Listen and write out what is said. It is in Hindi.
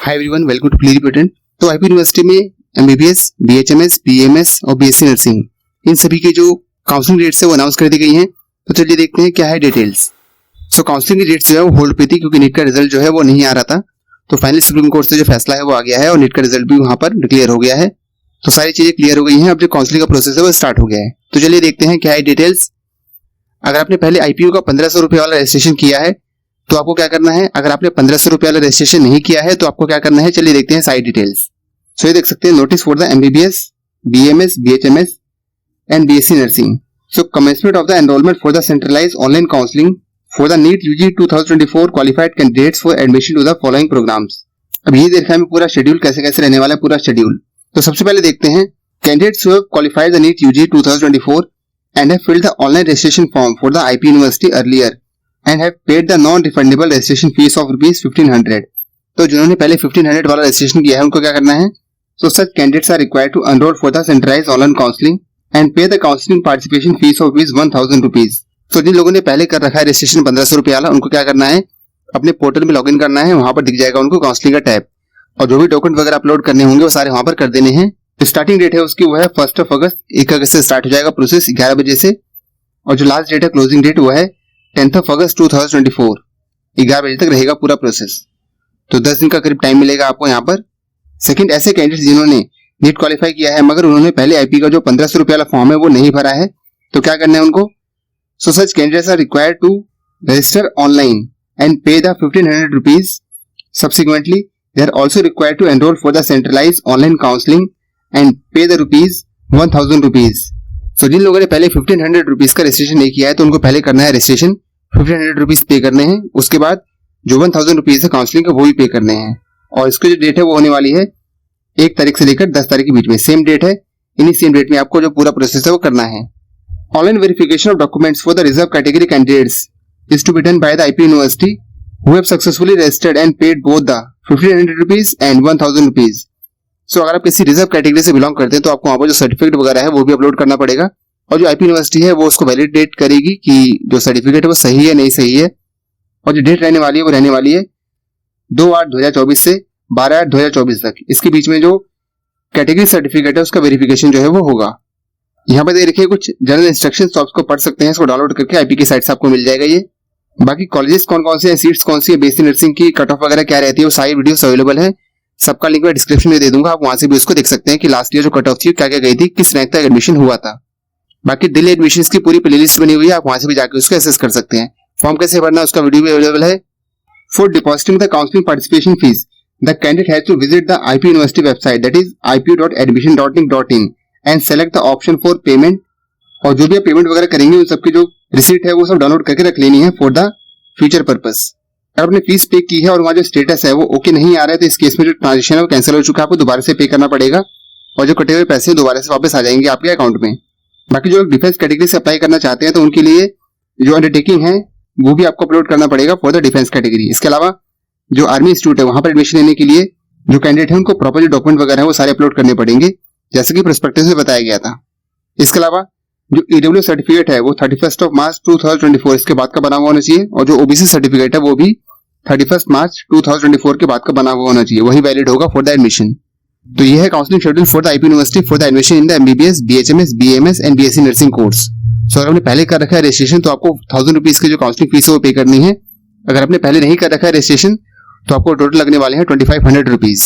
हाय एवरीवन, वेलकम टू प्ली रिपोर्टेंट। तो आईपी यूनिवर्सिटी में एमबीबीएस, बीएचएमएस, बीएमएस और बीएससी नर्सिंग इन सभी के जो काउंसलिंग डेट्स है वो अनाउंस कर दी गई हैं। तो चलिए देखते हैं क्या है डिटेल्स। सो काउंसलिंग की डेट्स जो है वो होल्ड पे थी क्योंकि नीट का रिजल्ट जो है वो नहीं आ रहा था। तो फाइनली सुप्रीम कोर्ट से जो फैसला है वो आ गया है और नीट का रिजल्ट भी वहां पर डिक्लेयर हो गया है। तो सारी चीजें क्लियर हो गई हैं। अब जो काउंसलिंग का प्रोसेस है वो स्टार्ट हो गया है। तो चलिए देखते हैं क्या है डिटेल्स। अगर आपने पहले आईपीयू का 1500 रुपए वाला रजिस्ट्रेशन किया है तो आपको क्या करना है। अगर आपने 1500 रुपए वाला रजिस्ट्रेशन नहीं किया है तो आपको क्या करना है, चलिए देखते हैं सारी डिटेल्स। सो ये देख सकते हैं, notice for the MBBS, BMS, BHMS and BSc nursing. So commencement of the enrolment for the centralised online counselling for the NEET UG 2024 qualified candidates for admission to the following programmes. अब ये देखा है पूरा शेड्यूल कैसे कैसे रहने वाला है, पूरा शेड्यूल। तो सबसे पहले देखते हैं, candidates who have qualified the NEET UG 2024 and have filled the online registration form for the IP University earlier and have paid the non-refundable registration fees of rupees 1500। तो जिन्होंने पहले 1500 वाला रजिस्ट्रेशन किया है उनको क्या करना है। So such candidates are required to enroll for the centralized online counseling and pay the counseling participation fees of rupees 1000 rupees। तो जिन लोगों ने पहले कर रखा है रजिस्ट्रेशन 1500 रुपए वाला, उनको क्या करना है, अपने पोर्टल में लॉगिन करना है। वहां पर दिख जाएगा उनको काउंसलिंग का टैब और जो भी डॉक्यूमेंट वगैरह अपलोड करने होंगे वो सारे वहां पर कर देने हैं। स्टार्टिंग डेट है उसकी वो है 1 अगस्त, 1 अगस्त से स्टार्ट हो जाएगा प्रोसेस 11 बजे से। और जो लास्ट डेट है क्लोजिंग डेट वो है 10 अगस्त 2024, 11 बजे तक रहेगा पूरा प्रोसेस। तो 10 दिन का करीब टाइम मिलेगा आपको यहाँ पर। सेकंड, ऐसे कैंडिडेट जिन्होंने नीट क्वालिफाई किया है मगर उन्होंने पहले आईपी का जो 1500 रुपए वाला फॉर्म है वो नहीं भरा है, तो क्या करना है उनको। So such candidates are required to register online and pay the 1500 rupees. Subsequently they are also required to enrol for the centralised online counselling and pay the rupees 1000 rupees. So जिन लोगों ने पहले 1500 रुपीज का रजिस्ट्रेशन नहीं किया है तो उनको पहले करना है रजिस्ट्रेशन, 1500 रुपीज पे करने हैं। उसके बाद जो 1000 रुपीज है काउंसलिंग का वो भी पे करने हैं। और इसकी जो डेट है वो होने वाली है 1 तारीख से लेकर 10 तारीख के बीच में, सेम डेट है। इन्हीं सेम डेट में आपको जो पूरा प्रोसेस है वो करना है। Online verification of documents for the reserve category candidates is to be done by the IP university who have successfully registered and paid both the 1500 rupees and 1000 rupees. So अगर आप किसी रिजर्व कैटेगरी से बिलोंग करते हैं तो आपको वहां पर जो सर्टिफिकेट वगैरह है वो भी अपलोड करना पड़ेगा। और जो आईपी यूनिवर्सिटी है वो उसको वैलिडेट करेगी कि जो सर्टिफिकेट है वो सही है नहीं सही है। और जो डेट रहने वाली है वो रहने वाली है 2/8/2024 से 12/8/2024 तक। इसके बीच में जो कैटेगरी सर्टिफिकेट है उसका वेरिफिकेशन जो है वो होगा। यहाँ पे दे रखिए कुछ जनरल इंस्ट्रक्शन, तो आपको पढ़ सकते हैं, इसको डाउनलोड करके आईपी की साइट से आपको मिल जाएगा ये। बाकी कॉलेजेस कौन कौन से हैं, सीट्स कौन सी है, बीएससी नर्सिंग की कट ऑफ वगैरह क्या रहती है, वो सारी वीडियोस अवेलेबल है। सबका लिंक मैं डिस्क्रिप्शन में दे दूंगा, आप वहां से भी उसको देख सकते हैं कि लास्ट ईयर जो कट ऑफ थी क्या क्या गई थी, किस रैंक तक एडमिशन हुआ था। बाकी दिल्ली एडमिशंस की पूरी प्लेलिस्ट बनी हुई है, आप वहां से भी जाकर उसको एसेस कर सकते हैं। फॉर्म कैसे भरना है उसका वीडियो भी अवेलेबल है। For depositing the counselling participation fees the candidate has to visit the IP University website that is ipu.admission.nic.in and select the option for payment. और जो भी आप पेमेंट वगैरह करेंगे उन सबकी जो रिसीट है वो सब डाउनलोड करके रख लेनी है फॉर द फ्यूचर पर्पस। अगर आपने फीस पे की है और वहां जो स्टेटस है वो ओके नहीं आ रहा है तो इस केस में जो ट्रांजेक्शन है वो कैंसिल हो चुका है, आपको दोबारा से पे करना पड़ेगा और जो कटे हुए पैसे दोबारा से वापस आ जाएंगे आपके अकाउंट में। बाकी जो डिफेंस कैटेगरी से अप्लाई करना चाहते हैं तो उनके लिए जो अंडरटेकिंग है वो भी आपको अपलोड करना पड़ेगा फॉर द डिफेंस कैटेगरी। इसके अलावा जो आर्मी इंस्टीट्यूट है वहां पर एडमिशन लेने के लिए जो कैंडिडेट है उनको प्रॉपर जो डॉक्यूमेंट वगैरह है वो सारे अपलोड करने पड़ेंगे जैसे कि प्रोस्पेक्टस में बताया गया था। इसके अलावा जो ईडब्ल्यू सर्टिफिकेट है वो 31 मार्च 2024 इसके बाद का बना हुआ होना चाहिए और जो ओबीसी सर्टिफिकेट है वो भी 31 मार्च 2024 के बाद का बना हुआ होना चाहिए, वही वैलिड होगा फॉर द एडमिशन। तो ये है counselling schedule for the IP university for the admission in the MBBS, BHMS, BMS and BSc nursing course. So अगर आपने पहले कर रखा है रजिस्ट्रेशन तो आपको 1000 रुपीज की जो काउंसलिंग फीस है वो पे करनी है। अगर आपने पहले नहीं कर रखा है रजिस्ट्रेशन तो आपको टोटल लगने वाले हैं 2500 रुपीज।